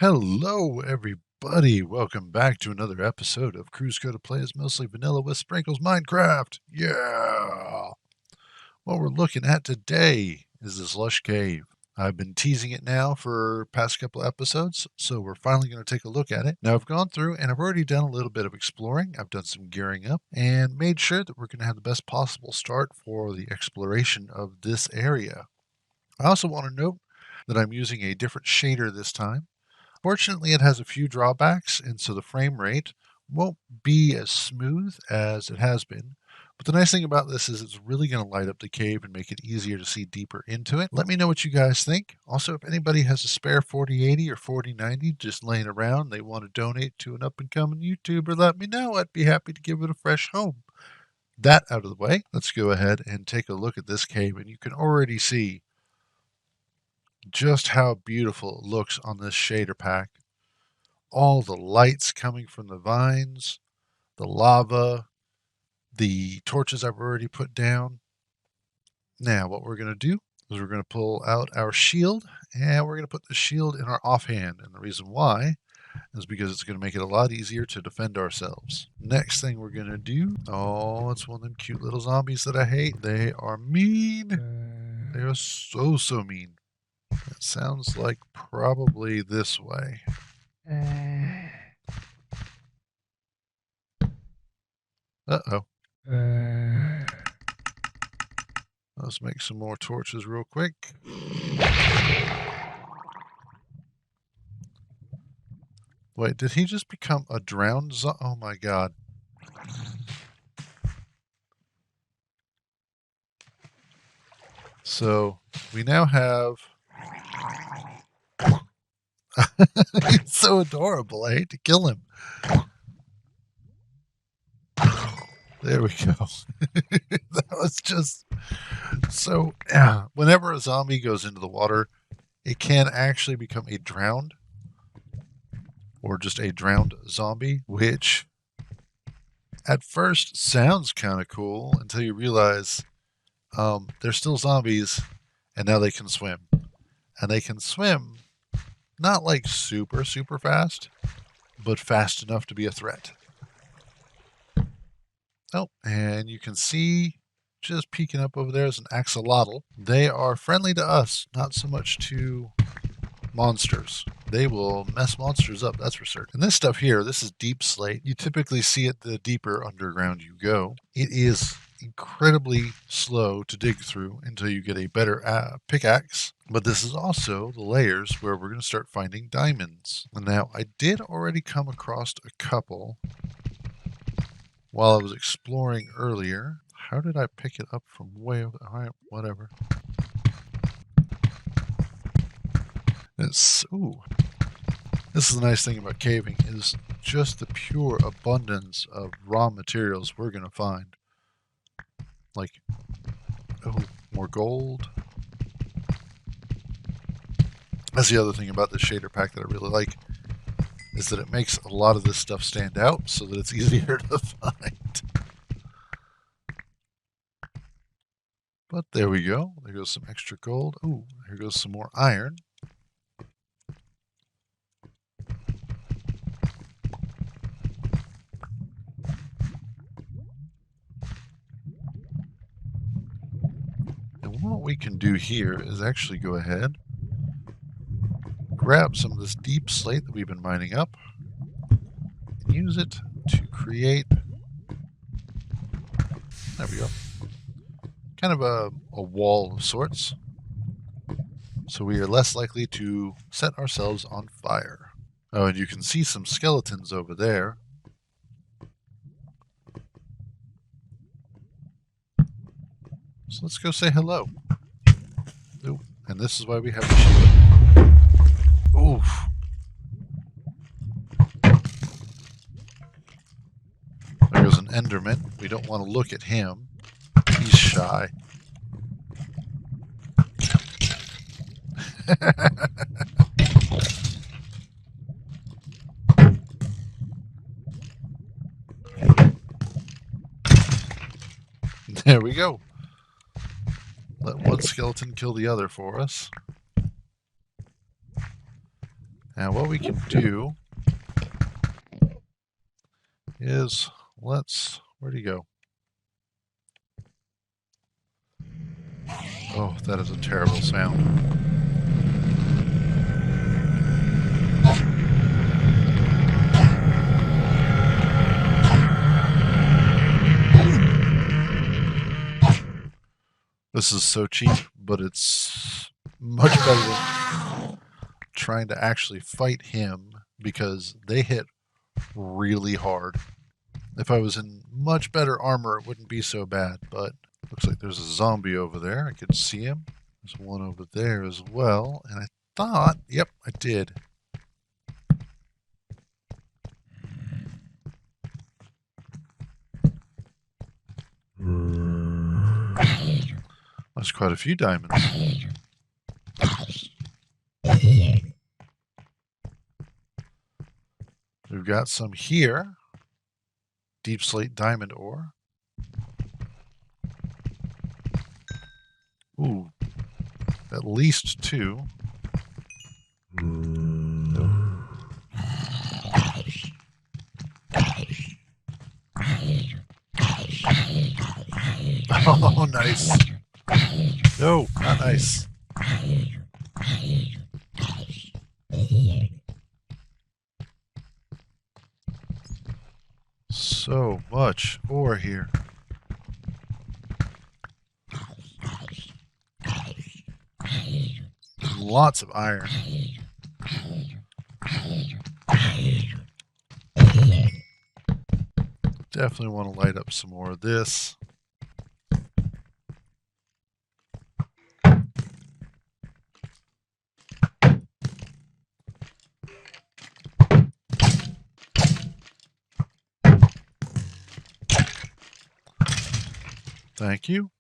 Hello, everybody. Welcome back to another episode of Cruise Code to Play is Mostly Vanilla with Sprinkles Minecraft. Yeah! What we're looking at today is this lush cave. I've been teasing it now for past couple episodes, so we're finally going to take a look at it. Now, I've gone through and I've already done a little bit of exploring. I've done some gearing up and made sure that we're going to have the best possible start for the exploration of this area. I also want to note that I'm using a different shader this time. Fortunately, it has a few drawbacks, and so the frame rate won't be as smooth as it has been. But the nice thing about this is it's really going to light up the cave and make it easier to see deeper into it. Let me know what you guys think. Also, if anybody has a spare 4080 or 4090 just laying around, they want to donate to an up-and-coming YouTuber, let me know. I'd be happy to give it a fresh home. That out of the way, let's go ahead and take a look at this cave, and you can already see just how beautiful it looks on this shader pack. All the lights coming from the vines, the lava, the torches I've already put down. Now, what we're going to do is we're going to pull out our shield, and we're going to put the shield in our offhand. And the reason why is because it's going to make it a lot easier to defend ourselves. Next thing we're going to do, oh, it's one of them cute little zombies that I hate. They are mean. They are so mean. It sounds like probably this way. Uh-oh. Let's make some more torches real quick. Wait, did he just become a drowned zombie? Oh my god. So, we now have... He's so adorable. I hate to kill him. There we go. That was just... So, whenever a zombie goes into the water, it can actually become a drowned or just a drowned zombie, which at first sounds kind of cool until you realize they're still zombies and now they can swim. And they can swim not like super fast, but fast enough to be a threat. Oh, and you can see just peeking up over there is an axolotl. They are friendly to us, not so much to monsters. They will mess monsters up, that's for certain. And this stuff here, this is deep slate. You typically see it the deeper underground you go. It is incredibly slow to dig through until you get a better pickaxe. But this is also the layers where we're going to start finding diamonds. Now, I did already come across a couple while I was exploring earlier. How did I pick it up from way over? All right, whatever. Ooh. This is the nice thing about caving is just the pure abundance of raw materials we're going to find. Like, oh, more gold. That's the other thing about this shader pack that I really like, is that it makes a lot of this stuff stand out so that it's easier to find. But there we go. There goes some extra gold. Ooh, here goes some more iron. And what we can do here is actually go ahead, grab some of this deep slate that we've been mining up, and use it to create, there we go, kind of a wall of sorts. So we are less likely to set ourselves on fire. Oh, and you can see some skeletons over there. So let's go say hello. Ooh, and this is why we have the shield. Oof. There goes an enderman. We don't want to look at him. He's shy. There we go. Let one skeleton kill the other for us. Now what we can do is where'd he go? Oh, that is a terrible sound. This is so cheap, but it's much better than trying to actually fight him because they hit really hard. If I was in much better armor, it wouldn't be so bad, but looks like there's a zombie over there. I can see him. There's one over there as well, and I thought, yep, I did. That's quite a few diamonds. We've got some here. Deep slate diamond ore. Ooh, at least 2. Oh, nice. No, not nice. So much ore here. Lots of iron. Definitely want to light up some more of this. Thank you.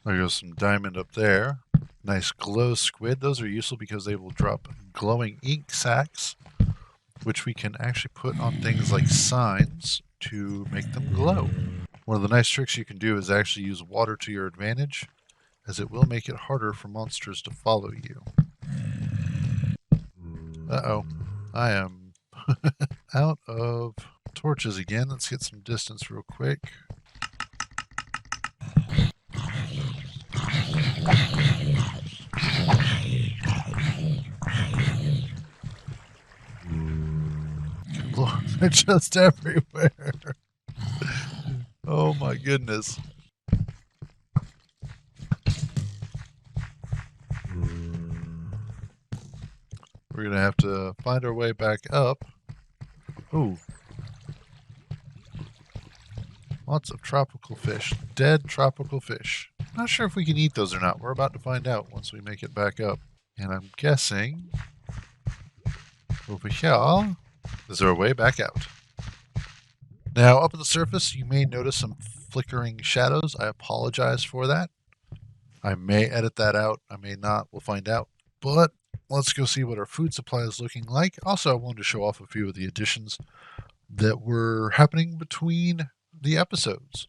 There goes some diamond up there. Nice glow squid. Those are useful because they will drop glowing ink sacs, which we can actually put on things like signs to make them glow. One of the nice tricks you can do is actually use water to your advantage, as it will make it harder for monsters to follow you. Uh-oh. I am out of torches again. Let's get some distance real quick. Lord, they're just everywhere. Oh my goodness. We're going to have to find our way back up. Ooh. Lots of tropical fish. Dead tropical fish. Not sure if we can eat those or not. We're about to find out once we make it back up. And I'm guessing over here is our way back out. Now, up at the surface, you may notice some flickering shadows. I apologize for that. I may edit that out. I may not. We'll find out. But let's go see what our food supply is looking like. Also, I wanted to show off a few of the additions that were happening between the episodes.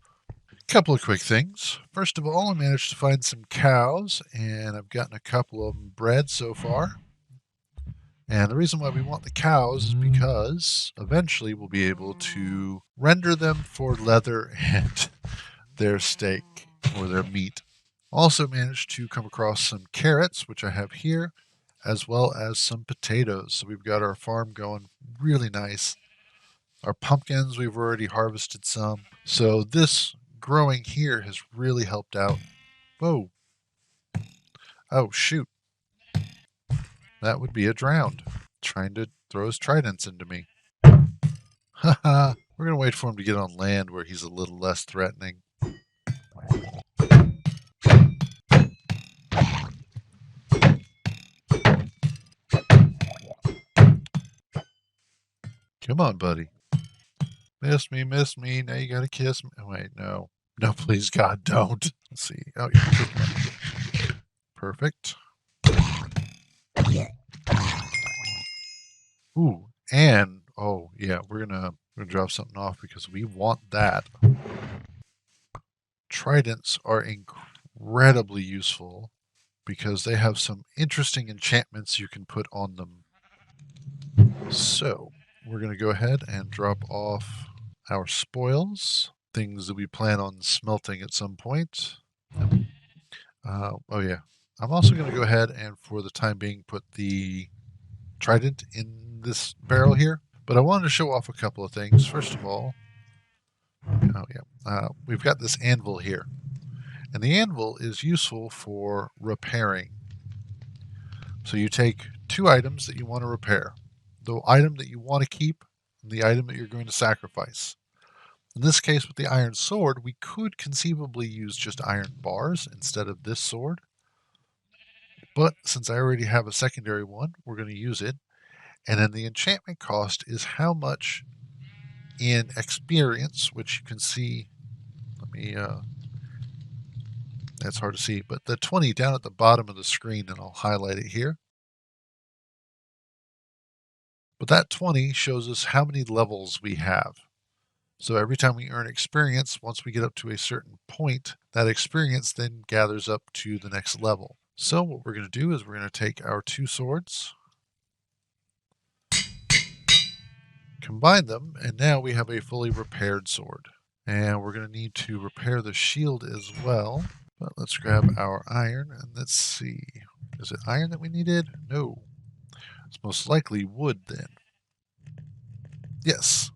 A couple of quick things. First of all, I managed to find some cows, and I've gotten a couple of them bred so far. And the reason why we want the cows is because eventually we'll be able to render them for leather and their steak or their meat. Also managed to come across some carrots, which I have here, as well as some potatoes. So we've got our farm going really nice. Our pumpkins, we've already harvested some. So this growing here has really helped out. Whoa. Oh, shoot. That would be a drowned, trying to throw his tridents into me. Haha. We're going to wait for him to get on land where he's a little less threatening. Come on, buddy. Miss me, miss me. Now you got to kiss me. Oh, wait, no. No, please, God, don't. Let's see. Oh, yeah. Perfect. Ooh, and, oh, yeah, we're going We're going to drop something off because we want that. Tridents are incredibly useful because they have some interesting enchantments you can put on them. So we're going to go ahead and drop off our spoils, things that we plan on smelting at some point. Oh yeah, I'm also going to go ahead and for the time being put the trident in this barrel here. But I wanted to show off a couple of things. First of all, we've got this anvil here. And the anvil is useful for repairing. So you take two items that you want to repair. The item that you want to keep and the item that you're going to sacrifice. In this case with the iron sword, we could conceivably use just iron bars instead of this sword. But since I already have a secondary one, we're going to use it. And then the enchantment cost is how much in experience, which you can see. That's hard to see, but the 20 down at the bottom of the screen, and I'll highlight it here. But that 20 shows us how many levels we have. So every time we earn experience, once we get up to a certain point, that experience then gathers up to the next level. So what we're going to do is we're going to take our two swords, combine them, and now we have a fully repaired sword. And we're going to need to repair the shield as well. But let's grab our iron and let's see. Is it iron that we needed? No. It's most likely wood then. Yes.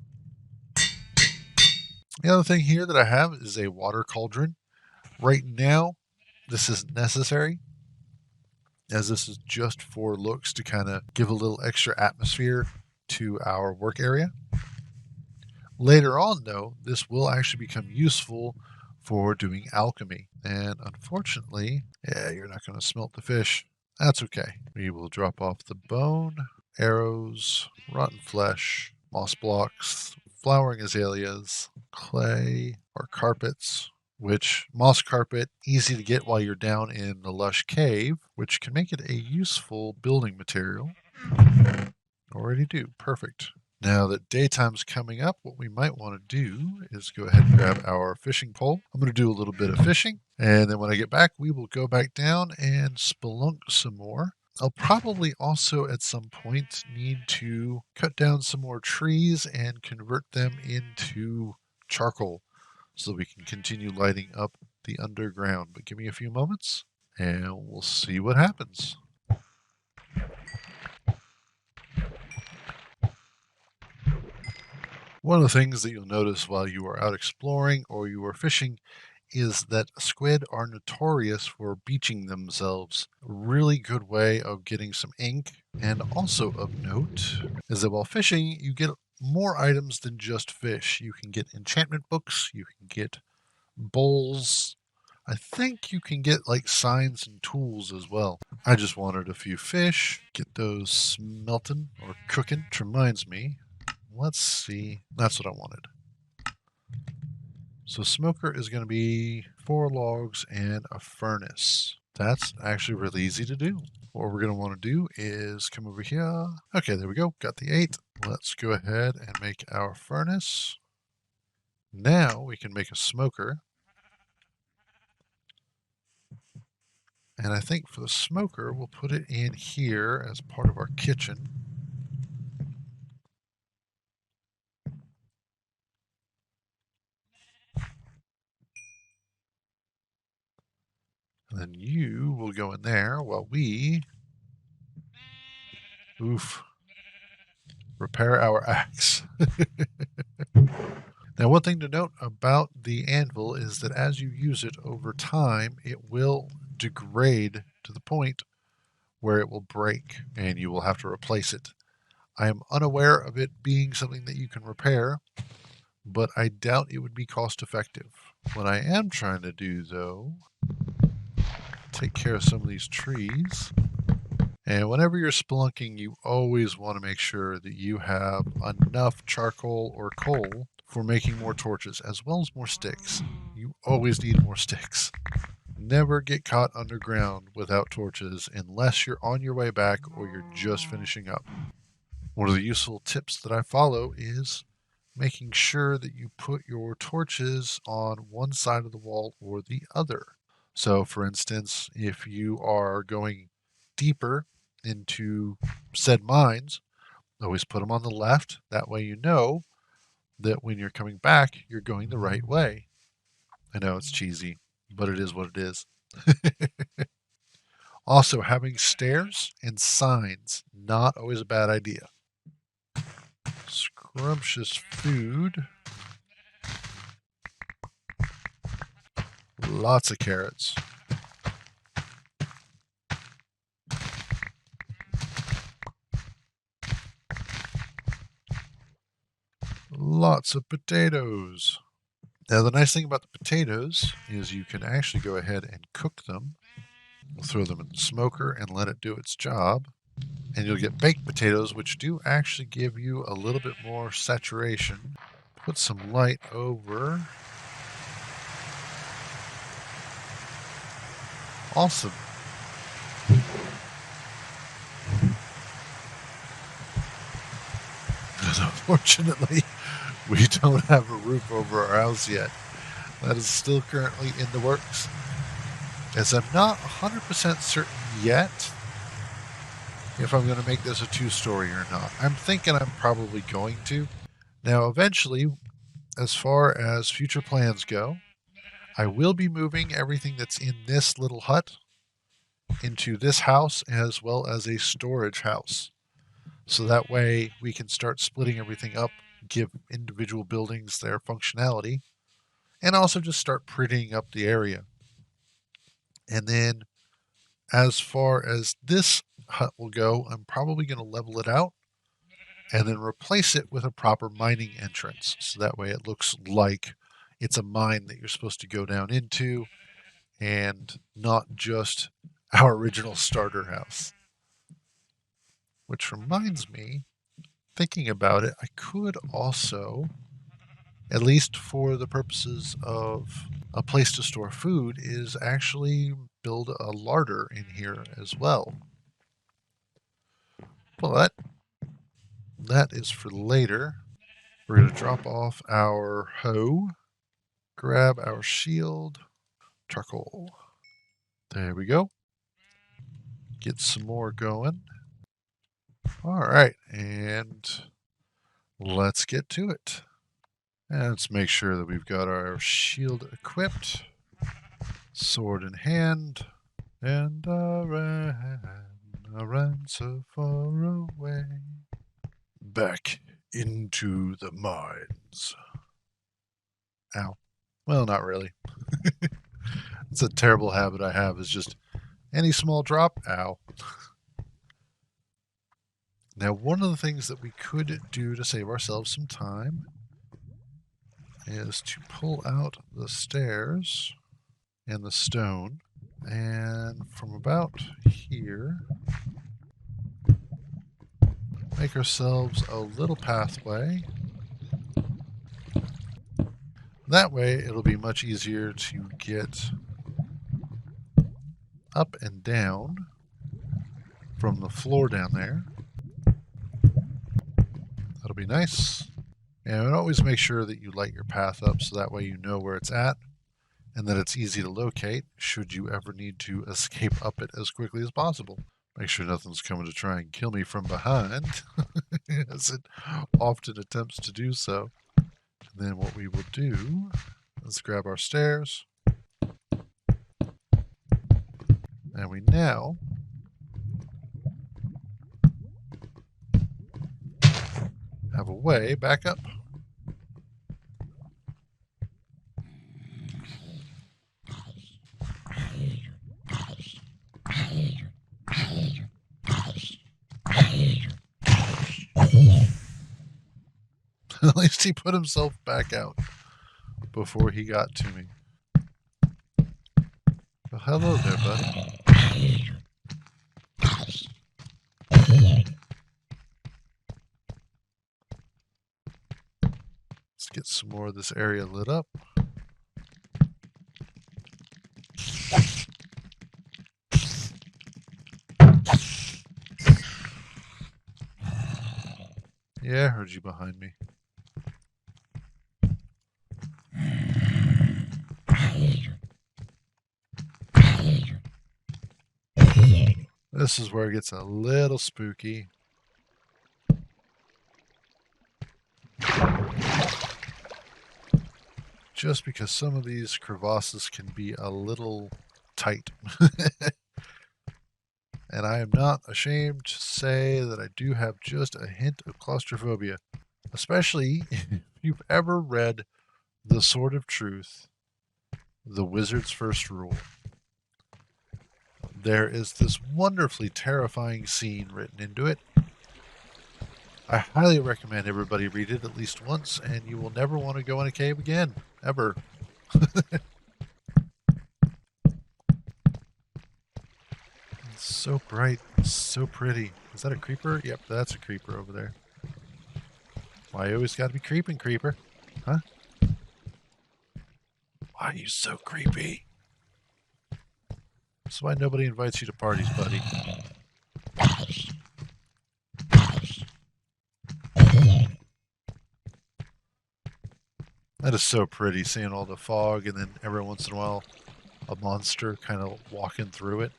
The other thing here that I have is a water cauldron. Right now, this isn't necessary, as this is just for looks to kind of give a little extra atmosphere to our work area. Later on, though, this will actually become useful for doing alchemy. And unfortunately, yeah, you're not going to smelt the fish. That's okay. We will drop off the bone, arrows, rotten flesh, moss blocks, flowering azaleas, clay, or carpets, which moss carpet, easy to get while you're down in the lush cave, which can make it a useful building material. Already do. Perfect. Now that daytime's coming up, what we might want to do is go ahead and grab our fishing pole. I'm going to do a little bit of fishing, and then when I get back, we will go back down and spelunk some more. I'll probably also at some point need to cut down some more trees and convert them into charcoal so that we can continue lighting up the underground. But give me a few moments and we'll see what happens. One of the things that you'll notice while you are out exploring or you are fishing is that squid are notorious for beaching themselves. A really good way of getting some ink, and also of note is that while fishing you get more items than just fish. You can get enchantment books, you can get bowls, I think you can get like signs and tools as well. I just wanted a few fish, get those smelting or cooking, which reminds me, let's see, that's what I wanted. So smoker is going to be 4 logs and a furnace. That's actually really easy to do. What we're going to want to do is come over here. Okay, there we go. Got the 8. Let's go ahead and make our furnace. Now we can make a smoker. And I think for the smoker, we'll put it in here as part of our kitchen. And then you will go in there while we, repair our axe. Now, one thing to note about the anvil is that as you use it over time, it will degrade to the point where it will break and you will have to replace it. I am unaware of it being something that you can repair, but I doubt it would be cost effective. What I am trying to do, though, take care of some of these trees. And whenever you're spelunking, you always want to make sure that you have enough charcoal or coal for making more torches, as well as more sticks. You always need more sticks. Never get caught underground without torches unless you're on your way back or you're just finishing up. One of the useful tips that I follow is making sure that you put your torches on one side of the wall or the other. So, for instance, if you are going deeper into said mines, always put them on the left. That way you know that when you're coming back, you're going the right way. I know it's cheesy, but it is what it is. Also, having stairs and signs, not always a bad idea. Scrumptious food. Lots of carrots. Lots of potatoes. Now, the nice thing about the potatoes is you can actually go ahead and cook them. We'll throw them in the smoker and let it do its job. And you'll get baked potatoes, which do actually give you a little bit more saturation. Put some light over. Awesome. Unfortunately, we don't have a roof over our house yet. That is still currently in the works, as I'm not 100% certain yet if I'm going to make this a two-story or not. I'm thinking I'm probably going to. Now, eventually, as far as future plans go, I will be moving everything that's in this little hut into this house as well as a storage house. So that way we can start splitting everything up, give individual buildings their functionality, and also just start prettying up the area. And then as far as this hut will go, I'm probably going to level it out and then replace it with a proper mining entrance. So that way it looks like it's a mine that you're supposed to go down into and not just our original starter house. Which reminds me, thinking about it, I could also, at least for the purposes of a place to store food, is actually build a larder in here as well. But that is for later. We're going to drop off our hoe, grab our shield, charcoal. There we go. Get some more going. All right, and let's get to it. And let's make sure that we've got our shield equipped, sword in hand, and I ran so far away, back into the mines. Ow. Well, not really. It's a terrible habit I have, is just any small drop, ow. Now, one of the things that we could do to save ourselves some time is to pull out the stairs and the stone, and from about here, make ourselves a little pathway. That way, it'll be much easier to get up and down from the floor down there. That'll be nice. And always make sure that you light your path up so that way you know where it's at and that it's easy to locate should you ever need to escape up it as quickly as possible. Make sure nothing's coming to try and kill me from behind, as it often attempts to do so. And then what we will do is grab our stairs, and we now have a way back up. At least he put himself back out before he got to me. Well, hello there, buddy. Let's get some more of this area lit up. Yeah, I heard you behind me. This is where it gets a little spooky. Just because some of these crevasses can be a little tight. And I am not ashamed to say that I do have just a hint of claustrophobia, especially if you've ever read The Sword of Truth, The Wizard's First Rule. There is this wonderfully terrifying scene written into it. I highly recommend everybody read it at least once, and you will never want to go in a cave again, ever. It's so bright, so pretty. Is that a creeper? Yep, that's a creeper over there. Why you always gotta be creeping, creeper? Huh? Why are you so creepy? That's why nobody invites you to parties, buddy. That is so pretty, seeing all the fog and then every once in a while a monster kind of walking through it.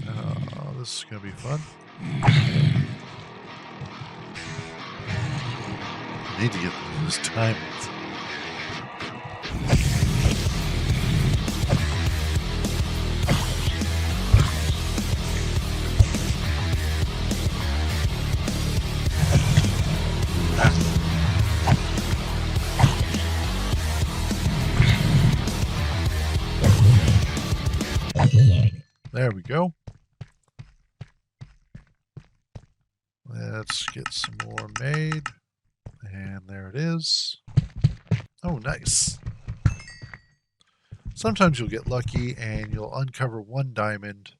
Oh, this is going to be fun. I need to get those diamonds. There we go. Let's get some more made. And there it is. Oh, nice. Sometimes you'll get lucky and you'll uncover one diamond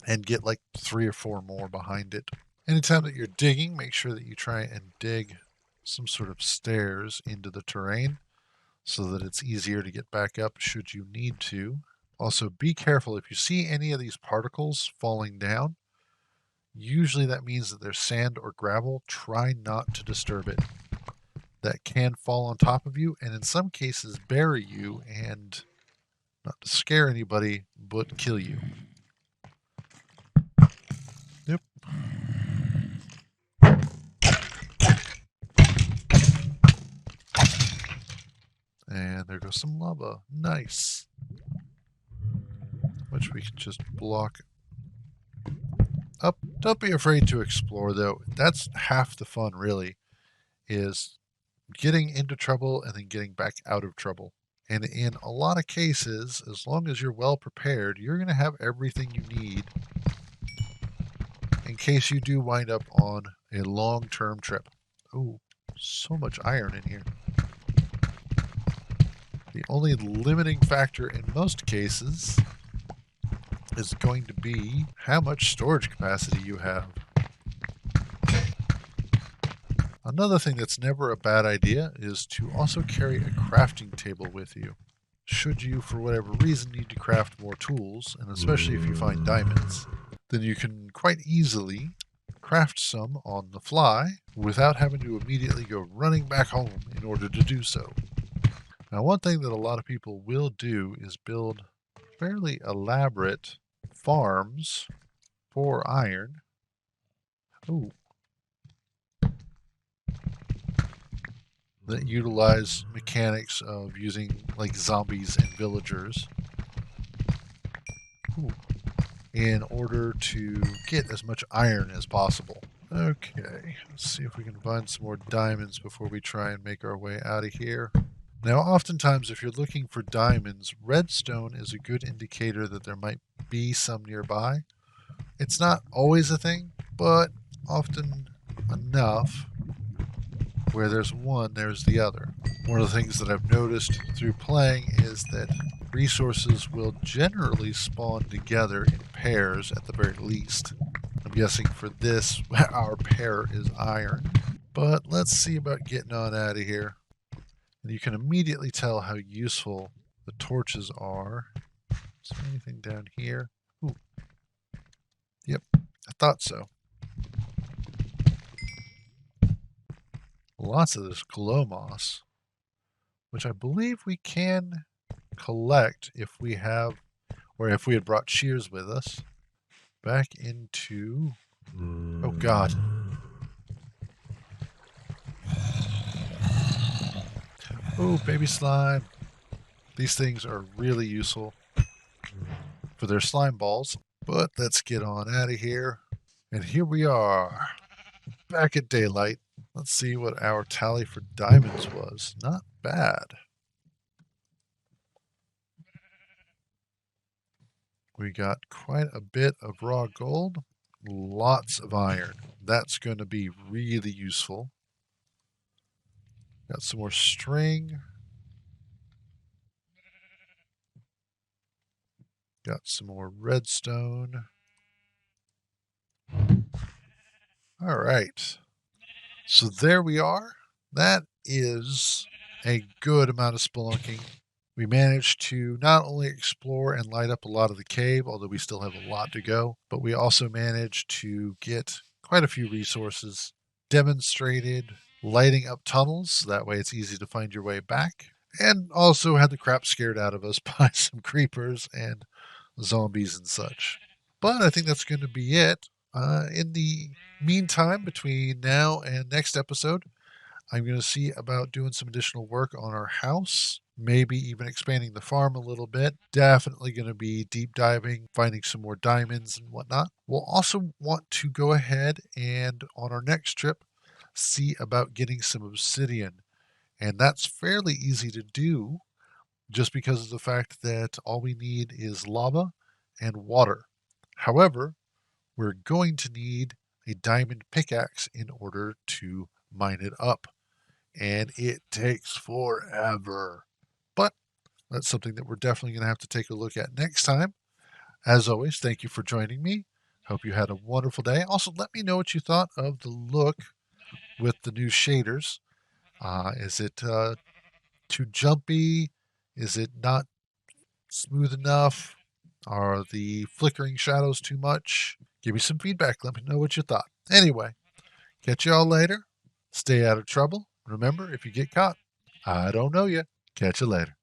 and get like 3 or 4 more behind it. Anytime that you're digging, make sure that you try and dig some sort of stairs into the terrain so that it's easier to get back up should you need to. Also, be careful if you see any of these particles falling down. Usually that means that there's sand or gravel. Try not to disturb it. That can fall on top of you and in some cases bury you, and not to scare anybody, but kill you. Yep. And there goes some lava. Nice. Which we can just block up. Don't be afraid to explore, though. That's half the fun, really, is getting into trouble and then getting back out of trouble. And in a lot of cases, as long as you're well prepared, you're going to have everything you need in case you do wind up on a long-term trip. Oh, so much iron in here. The only limiting factor in most cases is going to be how much storage capacity you have. Another thing that's never a bad idea is to also carry a crafting table with you. Should you, for whatever reason, need to craft more tools, and especially if you find diamonds, then you can quite easily craft some on the fly without having to immediately go running back home in order to do so. Now, one thing that a lot of people will do is build fairly elaborate farms for iron. Ooh. That utilize mechanics of using like zombies and villagers. Ooh. In order to get as much iron as possible. Okay, let's see if we can find some more diamonds before we try and make our way out of here. Now, oftentimes, if you're looking for diamonds, redstone is a good indicator that there might be some nearby. It's not always a thing, but often enough where there's one, there's the other. One of the things that I've noticed through playing is that resources will generally spawn together in pairs at the very least. I'm guessing for this, our pair is iron. But let's see about getting on out of here. And you can immediately tell how useful the torches are. Is there anything down here? Ooh. Yep, I thought so. Lots of this glow moss, which I believe we can collect if we have or if we had brought shears with us. Back into... Oh, God. Oh, baby slime. These things are really useful for their slime balls. But let's get on out of here. And here we are, back at daylight. Let's see what our tally for diamonds was. Not bad. We got quite a bit of raw gold. Lots of iron. That's going to be really useful. Got some more string. Got some more redstone. All right. So there we are. That is a good amount of spelunking. We managed to not only explore and light up a lot of the cave, although we still have a lot to go, but we also managed to get quite a few resources, demonstrated lighting up tunnels, that way it's easy to find your way back, and also had the crap scared out of us by some creepers and zombies and such. But I think that's going to be it. In the meantime, between now and next episode, I'm going to see about doing some additional work on our house, maybe even expanding the farm a little bit. Definitely going to be deep diving, finding some more diamonds and whatnot. We'll also want to go ahead and on our next trip, see about getting some obsidian. And that's fairly easy to do just because of the fact that all we need is lava and water. However, we're going to need a diamond pickaxe in order to mine it up. And it takes forever. But that's something that we're definitely going to have to take a look at next time. As always, thank you for joining me. Hope you had a wonderful day. Also, let me know what you thought of the look with the new shaders. Is it too jumpy? Is it not smooth enough? Are the flickering shadows too much? Give me some feedback. Let me know what you thought. Anyway, catch you all later. Stay out of trouble. Remember, if you get caught, I don't know you. Catch you later.